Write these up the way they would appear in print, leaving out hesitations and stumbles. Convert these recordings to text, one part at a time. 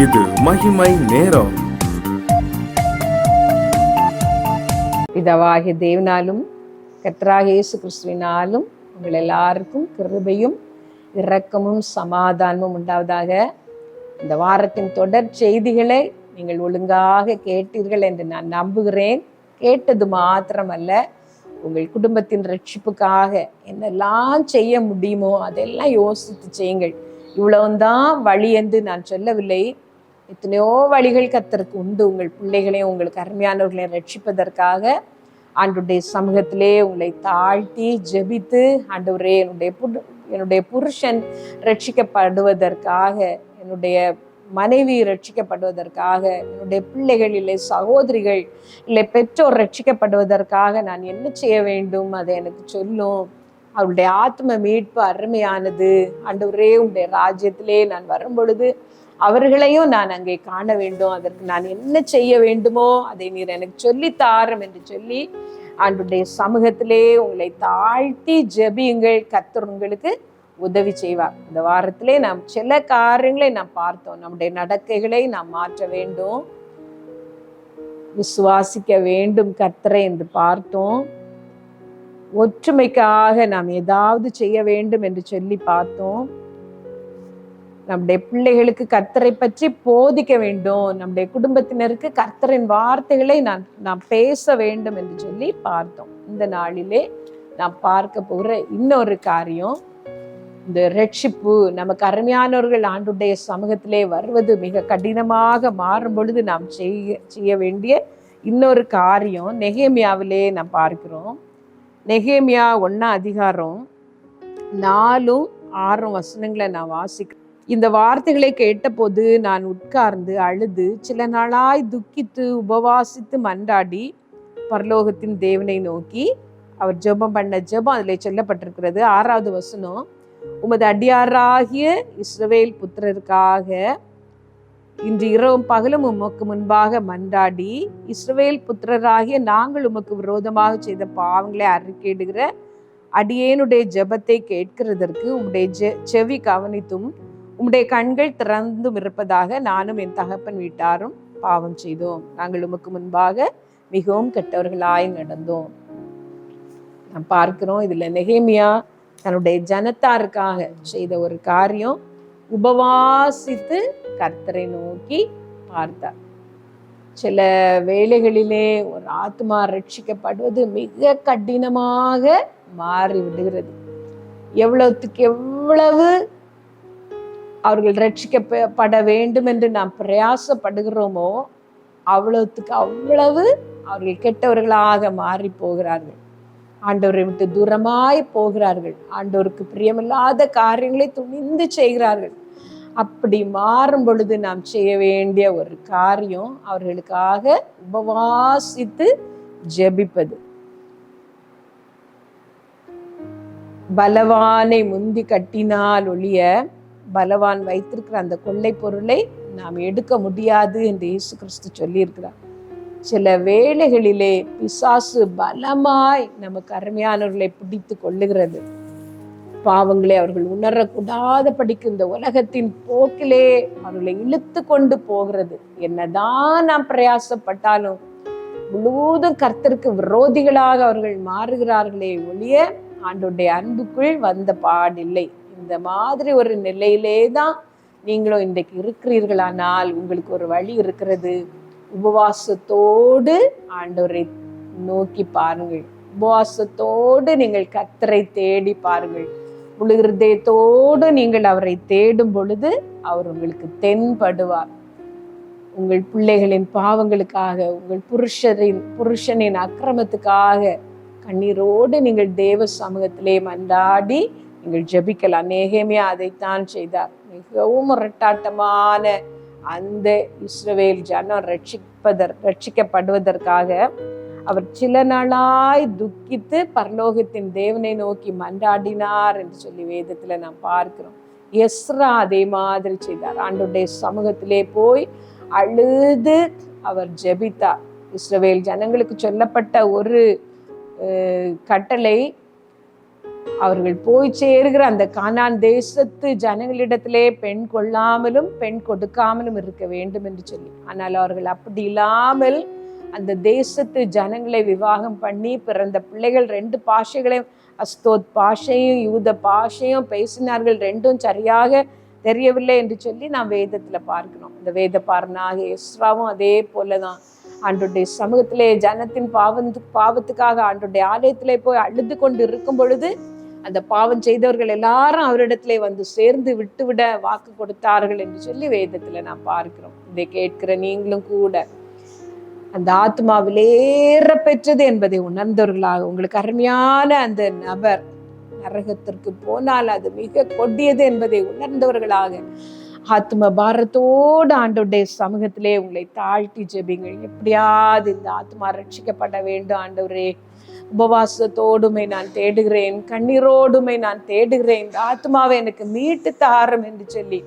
இது மகிமை நேரம். பிதாவாகிய தேவனாலும் கர்த்தராகிய இயேசு கிறிஸ்துவினாலும் உங்கள் எல்லாருக்கும் கிருபையும் இரக்கமும் சமாதானமும் உண்டாவதாக. இந்த வாரத்தின் தொடர் செய்திகளை நீங்கள் ஒழுங்காக கேட்டீர்கள் என்று நான் நம்புகிறேன். கேட்டது மாத்திரமல்ல, உங்கள் குடும்பத்தின் ரட்சிப்புக்காக என்னெல்லாம் செய்ய முடியுமோ அதெல்லாம் யோசித்து செய்யுங்கள். இவ்வளவுதான் வழி என்று நான் சொல்லவில்லை. எத்தனையோ வழிகள் கர்த்தருக்கு உண்டு. உங்கள் பிள்ளைகளையும் உங்களுக்கு அருமையானவர்களையும் ரட்சிப்பதற்காக ஆண்டவருடைய சமூகத்திலே உங்களை தாழ்த்தி ஜெபித்து, ஆண்டவரே என்னுடைய புருஷன் ரட்சிக்கப்படுவதற்காக, என்னுடைய மனைவி ரட்சிக்கப்படுவதற்காக, என்னுடைய பிள்ளைகள் இல்லை சகோதரிகள் இல்லை பெற்றோர் ரட்சிக்கப்படுவதற்காக நான் என்ன செய்ய வேண்டும், அதை எனக்கு சொல்லும். அவருடைய ஆத்ம மீட்பு அருமையானது. ஆண்டவரே, உங்களுடைய ராஜ்யத்திலே நான் வரும் பொழுது அவர்களையும் நான் அங்கே காண வேண்டும். அதற்கு நான் என்ன செய்ய வேண்டுமோ அதை நீர் எனக்கு சொல்லித்தாரும் என்று சொல்லி ஆண்டவருடைய சமூகத்திலே உங்களை தாழ்த்தி ஜெபியுங்கள். கர்த்தர் உங்களுக்கு உதவி செய்வார். இந்த வாரத்திலே நாம் சில காரியங்களை நாம் பார்த்தோம். நம்முடைய நடக்கைகளை நாம் மாற்ற வேண்டும், விசுவாசிக்க வேண்டும் கர்த்தரை என்று பார்த்தோம். ஒற்றுமைக்காக நாம் ஏதாவது செய்ய வேண்டும் என்று சொல்லி பார்த்தோம். நம்முடைய பிள்ளைகளுக்கு கர்த்தரை பற்றி போதிக்க வேண்டும், நம்முடைய குடும்பத்தினருக்கு கர்த்தரின் வார்த்தைகளை நாம் பேச வேண்டும் என்று சொல்லி பார்த்தோம். இந்த நாளிலே நாம் பார்க்க போகிற இன்னொரு காரியம், இந்த ரட்சிப்பு. நமக்கு அருமையானவர்கள் ஆண்டுடைய சமூகத்திலே வருவது மிக கடினமாக மாறும் பொழுது நாம் செய்ய வேண்டிய இன்னொரு காரியம் நெகேமியாவிலே நாம் பார்க்கிறோம். நெகேமியா 1 அதிகாரம் 4-6 வசனங்களை நான் வாசிக்கிறேன். இந்த வார்த்தைகளை கேட்டபோது நான் உட்கார்ந்து அழுது சில நாளாய் துக்கித்து உபவாசித்து மன்றாடி பரலோகத்தின் தேவனை நோக்கி அவர் ஜெபம் பண்ண ஜெபம் அதில் சொல்லப்பட்டிருக்கிறது. 6வது வசனம், உமது அடியாராகிய இஸ்ரவேல் புத்திரருக்காக இன்று இரவும் பகலும் உமக்கு முன்பாக மன்றாடி இஸ்ரவேல் புத்திரராகிய நாங்கள் உமக்கு விரோதமாக செய்த பாவங்களை அறிக்கையிடுகிற அடியேனுடைய ஜெபத்தை கேட்கிறதற்கு உம்முடைய செவி கவனித்தும் உம்முடைய கண்கள் திறந்தும் இருப்பதாக நானும் என் தகப்பன் வீட்டாரும் பாவம் செய்தோம். நாங்கள் உமக்கு முன்பாக மிகவும் கெட்டவர்களாய் நடந்தோம். நாம் பார்க்கிறோம், இதுல நெகேமியா தன்னுடைய ஜனத்தாருக்காக செய்த ஒரு காரியம், உபவாசித்து கர்த்தரை நோக்கி பார்த்தார். சில வேளைகளிலே ஒரு ஆத்மா ரட்சிக்கப்படுவது மிக கடினமாக மாறி விடுகிறது. எவ்வளவுக்கு எவ்வளவு அவர்கள் ரட்சிக்கப்பட வேண்டும் என்று நாம் பிரயாசப்படுகிறோமோ அவ்வளவுக்கு அவ்வளவு அவர்கள் கெட்டவர்களாக மாறி போகிறார்கள். ஆண்டவரை விட்டு தூரமாய் போகிறார்கள். ஆண்டவருக்கு பிரியமில்லாத காரியங்களை துணிந்து செய்கிறார்கள். அப்படி மாறும் பொழுது நாம் செய்ய வேண்டிய ஒரு காரியம், அவர்களுக்காக உபவாசித்து ஜெபிப்பது. பலவானை முந்தி கட்டினால் ஒழிய பலவான் வைத்திருக்கிற அந்த கொள்ளை பொருளை நாம் எடுக்க முடியாது என்று இயேசு கிறிஸ்து சொல்லியிருக்கிறார். சில வேளைகளிலே பிசாசு பலமாய் நமக்கு அருமையானவர்களை பிடித்து கொள்ளுகிறது. பாவங்களை அவர்கள் உணரக்கூடாத படிக்கு இந்த உலகத்தின் போக்கிலே அவர்களை இழுத்து கொண்டு போகிறது. என்னதான் நாம் பிரயாசப்பட்டாலும் முழுவதும் கர்த்தருக்கு விரோதிகளாக அவர்கள் மாறுகிறார்களே ஒழிய ஆண்டவருடைய அன்புக்குள் வந்த பாடில்லை. இந்த மாதிரி ஒரு நிலையிலே தான் நீங்களும் இன்றைக்கு இருக்கிறீர்களானால் உங்களுக்கு ஒரு வழி இருக்கிறது. உபவாசத்தோடு ஆண்டவரை நோக்கி பாருங்கள். உபவாசத்தோடு நீங்கள் கர்த்தரை தேடி பாருங்கள். முழு இருதயத்தோடு நீங்கள் அவரை தேடும் பொழுது அவர் உங்களுக்கு தென்படுவார். உங்கள் பிள்ளைகளின் பாவங்களுக்காக, உங்கள் புருஷனின் அக்கிரமத்துக்காக கண்ணீரோடு நீங்கள் தேவ சமூகத்திலே மன்றாடி நீங்கள் ஜெபிக்கலாம். நெகேமியா அதைத்தான் செய்தார். மிகவும் முரட்டாட்டமான அந்த இஸ்ரவேல் ஜனம் ரட்சிக்கப்படுவதற்காக அவர் சில நாளாய் துக்கித்து பரலோகத்தின் தேவனை நோக்கி மன்றாடினார் என்று சொல்லி வேதத்துல நாம் பார்க்கிறோம். எஸ்ரா அதே மாதிரி செய்தார். ஆண்டவருடைய சமூகத்திலே போய் அழுது அவர் ஜெபித்தார். இஸ்ரவேல் ஜனங்களுக்கு சொல்லப்பட்ட ஒரு கட்டளை, அவர்கள் போய் சேருகிற அந்த கானான் தேசத்து ஜனங்களிடத்திலே பெண் கொள்ளாமலும் பெண் கொடுக்காமலும் இருக்க வேண்டும் என்று சொல்லி. ஆனால் அவர்கள் அப்படி இல்லாமல் அந்த தேசத்து ஜனங்களை விவாகம் பண்ணி பிறந்த பிள்ளைகள் 2 பாஷைகளையும், அஸ்தோத் பாஷையும் யூத பாஷையும் பேசினார்கள். 2ம் சரியாக தெரியவில்லை என்று சொல்லி நாம் வேதத்துல பார்க்கிறோம். இந்த வேத பாரனாக எஸ்ராவும் அதே போலதான் ஆண்டவருடைய சமூகத்திலே ஜனத்தின் பாவத்துக்காக ஆண்டவருடைய ஆலயத்திலே போய் அழுது கொண்டு இருக்கும் பொழுது அந்த பாவம் செய்தவர்கள் எல்லாரும் அவரிடத்திலே வந்து சேர்ந்து விட்டுவிட வாக்கு கொடுத்தார்கள் என்று சொல்லி வேதத்துல நாம் பார்க்கிறோம். இதை கேட்கிற நீங்களும் கூட அந்த ஆத்மா விலையேற பெற்றது என்பதை உணர்ந்தவர்களாக, உங்களுக்கு அருமையான அந்த நபர் நரகத்திற்கு போனால் அது மிக கொடியது என்பதை உணர்ந்தவர்களாக, ஆத்ம பாரத்தோடு ஆண்டவருடைய சமூகத்திலே உங்களை தாழ்த்தி ஜெபிங்கள். எப்படியாவது இந்த ஆத்மா ரட்சிக்கப்பட வேண்டும் ஆண்டவரே, உபவாசத்தோடுமை நான் தேடுகிறேன், கண்ணீரோடுமை நான் தேடுகிறேன், இந்த ஆத்மாவை எனக்கு மீட்டு தாரும் என்று சொல்லி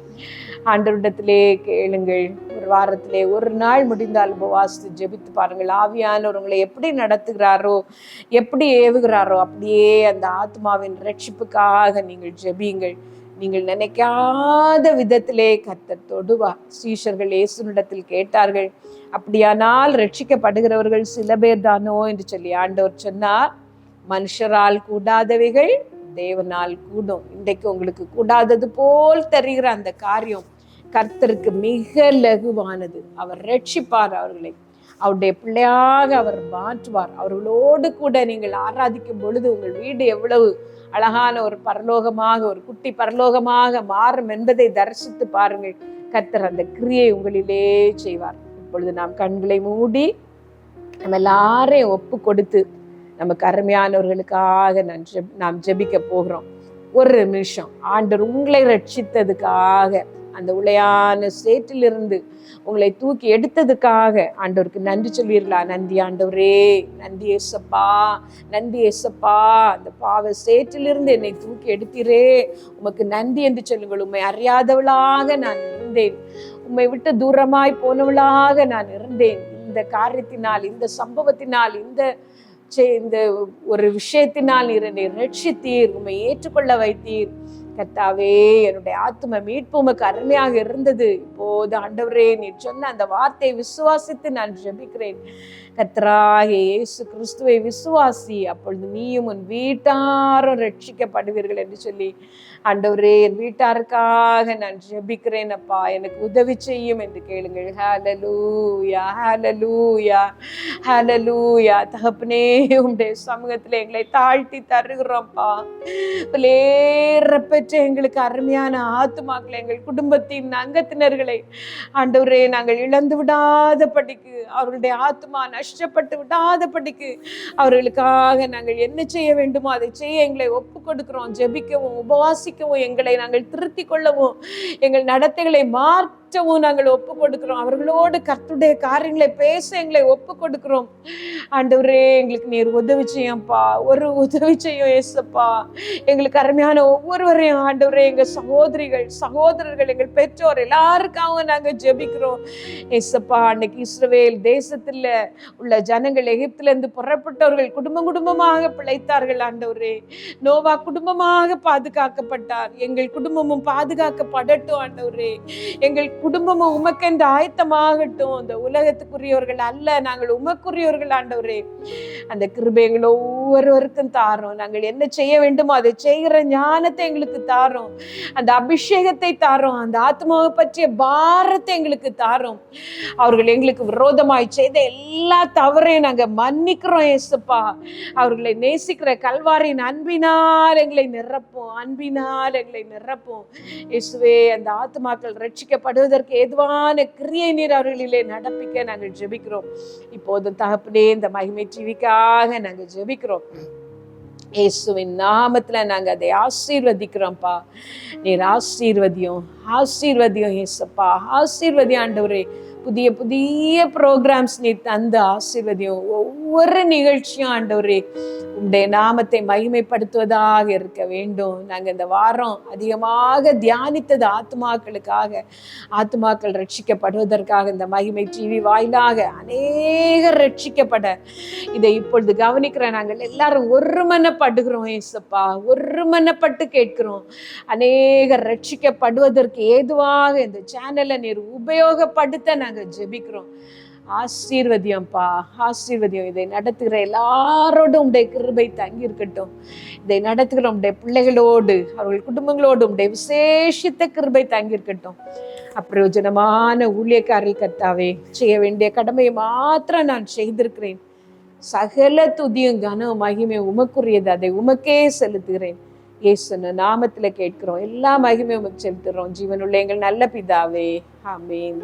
ஆண்டவரிடத்திலே கேளுங்கள். ஒரு வாரத்திலே ஒரு நாள் முடிந்தால் உபவாசத்தை ஜெபித்து பாருங்கள். ஆவியானவர் உங்களை எப்படி நடத்துகிறாரோ, எப்படி ஏவுகிறாரோ அப்படியே அந்த ஆத்மாவின் ரட்சிப்புக்காக நீங்கள் ஜெபியுங்கள். நீங்கள் நினைக்காத விதத்திலே கர்த்தர் தொடுவார். சீஷர்கள் இயேசுவினிடத்தில் கேட்டார்கள், அப்படியானால் ரட்சிக்கப்படுகிறவர்கள் சில பேர் தானோ என்று சொல்லி. ஆண்டவர் சொன்னார், மனுஷரால் கூடாதவைகள் தேவனால் கூடும். இன்றைக்கு உங்களுக்கு கூடாதது போல் தெரிகிற அந்த காரியம் கர்த்தருக்கு மிக லகுவானது. அவர் ரட்சிப்பார், அவர்களை அவருடைய பிள்ளையாக அவர் மாற்றுவார். அவர்களோடு கூட நீங்கள் ஆராதிக்கும் பொழுது உங்கள் வீடு எவ்வளவு அழகான ஒரு பரலோகமாக, ஒரு குட்டி பரலோகமாக மாறும் என்பதை தரிசித்து பாருங்கள். கர்த்தர் அந்த கிரியை உங்களிலே செய்வார். இப்பொழுது நாம் கண்களை மூடி நம்ம எல்லாரையும் ஒப்பு கொடுத்து நமக்கு அருமையானவர்களுக்காக நாம் ஜெபிக்க போகிறோம். ஒரு நிமிஷம் ஆண்டவர் உங்களை ரட்சித்ததுக்காக, அந்த உளையான சேற்றிலிருந்து உங்களை தூக்கி எடுத்ததுக்காக ஆண்டவருக்கு நன்றி சொல்வீர்களா? நன்றி ஆண்டவரே, நன்றி ஏசப்பா, நன்றி ஏசப்பா, அந்த பாவ சேற்றிலிருந்து என்னை தூக்கி எடுத்தீரே, உமக்கு நன்றி என்று சொல்லுங்கள். உம்மை அறியாதவளாக நான் இருந்தேன், உம்மை விட்டு தூரமாய் போனவளாக நான் இருந்தேன். இந்த காரியத்தினால், இந்த சம்பவத்தினால், இந்த ஒரு விஷயத்தினால் நீர் என்னை ரட்சித்தீர், உம்மை ஏற்றுக்கொள்ள வைத்தீர். கர்த்தாவே, என்னுடைய ஆத்தும மீட்பு உமக்கு அருமையாக இருந்தது. இப்போது ஆண்டவரே, நீர் சொன்ன அந்த வார்த்தையை விசுவாசித்து நான் ஜெபிக்கிறேன். கர்த்தராகிய இயேசு கிறிஸ்துவை விசுவாசி, அப்பொழுது நீயும் உன் வீட்டாரும் ரட்சிக்கப்படுவீர்கள் என்று சொல்லி. ஆண்டவரே, என் வீட்டாருக்காக நான் ஜெபிக்கிறேன் அப்பா, எனக்கு உதவி செய்யும் என்று கேளுங்கள். ஹல்லேலூயா, ஹல்லேலூயா, ஹல்லேலூயா. தகப்பனே, உம்முடைய சமூகத்தில் எங்களை தாழ்த்தி தருகிறோம்ப்பா. பெற்ற எங்களுக்கு அருமையான ஆத்துமாக்களை, எங்கள் குடும்பத்தின் அங்கத்தினர்களை ஆண்டவரே நாங்கள் இழந்து விடாத படிக்கு, அவர்களுடைய ஆத்மா நஷ்டப்பட்டு விடாத படிக்கு அவர்களுக்காக நாங்கள் என்ன செய்ய வேண்டுமோ அதை செய்ய எங்களை ஒப்பு கொடுக்கிறோம். ஜெபிக்கவும் உபவாசிக்கவும், எங்களை நாங்கள் திருத்தி கொள்ளவும், எங்கள் நடத்தைகளை மாற்றவும் நாங்கள் ஒப்பு கொடுக்கிறோம். அவர்களோடு கர்த்தருடைய காரியங்களை பேச எங்களை ஒப்பு கொடுக்கிறோம். ஆண்டவரே, எங்களுக்கு நீர் உதவி செய்யும்பா, ஒரு உதவி செய்யும் ஏசப்பா. எங்களுக்கு அருமையான ஒவ்வொருவரையும் ஆண்டவரே, எங்க சகோதரிகள் சகோதரர்கள், எங்கள் பெற்றோர் எல்லாருக்காகவும் நாங்கள் ஜெபிக்கிறோம் ஏசப்பா. அன்னைக்கு இஸ்ரவேல் தேசத்துல உள்ள ஜனங்கள், எகிப்திலிருந்து புறப்பட்டவர்கள் குடும்பமாக பிழைத்தார்கள் ஆண்டவரே. நோவா குடும்பமாக பாதுகாக்கப்பட்டார். எங்கள் குடும்பமும் பாதுகாக்கப்படட்டும் ஆண்டவரே. எங்கள் குடும்பமும் உமக்கென்று ஆயத்தமாகட்டும். இந்த உலகத்துக்குரியவர்கள் அல்ல, நாங்கள் உமக்குரியவர்கள் ஆண்டவரே. அந்த கிருபை எங்கள் ஒவ்வொருவருக்கும் தாரும். நாங்கள் என்ன செய்ய வேண்டுமோ அதை செய்கிற ஞானத்தை எங்களுக்கு தாரும். அந்த அபிஷேகத்தை தாரும். அந்த ஆத்மாவை பற்றிய பாரத்தை எங்களுக்கு தாரும். அவர்கள் எங்களுக்கு விரோதமாய் செய்த எல்லா தவறையும் நாங்க மன்னிக்கிறோம் ஏசப்பா. அவர்களை நேசிக்கிற கல்வாரின் அன்பினால் எங்களை நிரப்பும், அன்பினால் எங்களை நிரப்பும் இயேசுவே. அந்த ஆத்மாக்கள் ரட்சிக்கப்படுவதற்கு ஏதுவான கிரியை நீர் அவர்களிலே நடப்பிக்க நாங்கள் ஜெபிக்கிறோம். இப்போது தகப்பனே, இந்த மகிமை டிவிக்காக நாங்கள் ஜெபிக்கிறோம். இயேசுவின் நாமத்துல நாங்க அதை ஆசீர்வதிக்கிறோம்ப்பா. நீர் ஆசீர்வதியும், ஆசீர்வதியும் ஏசப்பா, ஆசீர்வதி ஆண்டவரே. புதிய புதிய ப்ரோக்ராம்ஸ் நீ தந்த ஆசீர்வதியும். ஒவ்வொரு நிகழ்ச்சியும் ஆண்டவரே உம்முடைய நாமத்தை மகிமைப்படுத்துவதாக இருக்க வேண்டும். நாங்கள் இந்த வாரம் அதிகமாக தியானித்தது ஆத்துமாக்கள் ரட்சிக்கப்படுவதற்காக. இந்த மகிமை டிவி வாயிலாக அநேகர் ரட்சிக்கப்பட இதை இப்பொழுது கவனிக்கிற நாங்கள் எல்லாரும் ஒருமனப்படுகிறோம் ஏசப்பா, ஒருமனப்பட்டு கேட்கிறோம். அநேகர் ரட்சிக்கப்படுவதற்கு ஏதுவாக இந்த சேனலை நீர் உபயோகப்படுத்த நாங்கள் ஜெபிக்கிறோம். ஆசீர்வதியம்ப்பா, ஆசீர்வதியம். இதை நடத்துகிற எல்லாரோடும் உடைய கிருபை தங்கி இருக்கட்டும். இதை நடத்துகிற உடைய பிள்ளைகளோடு அவர்கள் குடும்பங்களோடு உடைய விசேஷித்த கிருபை தங்கி இருக்கட்டும். அப்பிரயோஜனமான ஊழியக்காரி கர்த்தாவே, செய்ய வேண்டிய கடமையை மாத்திரம் நான் செய்திருக்கிறேன். சகல துதியும் கனம் மகிமை உமக்குரியது, அதை உமக்கே செலுத்துகிறேன். இயேசு நாமத்துல கேட்கிறோம். எல்லா மகிமையும் உமக்கு செலுத்துகிறோம். ஜீவனுள்ள எங்கள் நல்ல பிதாவே, ஆமென்.